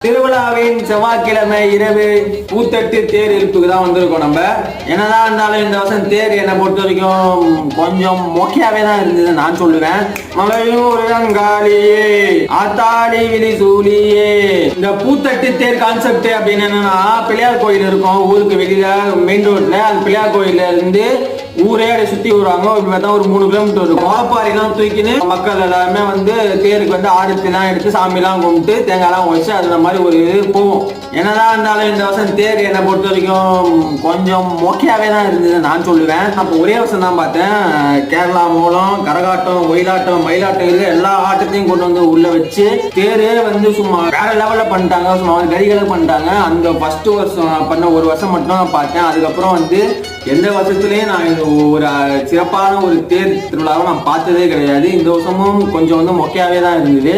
திருவிழாவின் செவ்வாய்க்கிழமை இரவு பூத்தட்டு தேர் இழுப்புக்கு தான் வந்திருக்கோம். நம்ம என்னதான் இருந்தாலும் இந்த வருஷம் தேர் என்னை பொறுத்த வரைக்கும் கொஞ்சம் மொக்கையாவே தான் இருந்தது நான் சொல்லுவேன். மலையூர் ரங்காளியே ஆத்தாடி விழி சூழியே. இந்த பூத்தட்டு தேர் கான்செப்ட் அப்படின்னு என்னன்னா, பிள்ளையார் கோயில் இருக்கும் ஊருக்கு வெளியில மெயின் ரோட்ல. அந்த பிள்ளையார் கோயில்ல இருந்து ஊரே சுத்தி வருவாங்க. ஒரு 3 கிலோமீட்டர் இருக்கும். கோலப்பாரிலாம் தூக்கின்னு மக்கள் எல்லாருமே வந்து தேருக்கு வந்து ஆடுத்துலாம் எடுத்து சாமிலாம் கும்பிட்டு தேங்காய்லாம் வச்சு அந்த மாதிரி ஒரு இது போவோம். என்னதான் இருந்தாலும் இந்த வருஷம் தேர் என்னை பொறுத்த வரைக்கும் கொஞ்சம் மொக்கையாவே தான் இருந்தது நான் சொல்லுவேன். அப்போ ஒரே வருஷம் தான் பார்த்தேன். கேரளா மூலம் கரகாட்டம், ஒயிலாட்டம், மயிலாட்டம் இது எல்லா ஆட்டத்தையும் கொண்டு வந்து உள்ள வச்சு தேரே வந்து சும்மா வேற லெவல்ல பண்ணிட்டாங்க. சும்மா கரிகளை பண்ணிட்டாங்க. அந்த ஃபர்ஸ்ட் வருஷம் பண்ண ஒரு வருஷம் மட்டும் தான் பார்த்தேன். அதுக்கப்புறம் வந்து எந்த வருஷத்துலயும் நான் ஒரு சிறப்பான ஒரு தேர் திருவிழாவை நான் பார்த்ததே கிடையாது. இந்த வருஷமும் கொஞ்சம் வந்து மொக்கையாவே தான் இருந்தது.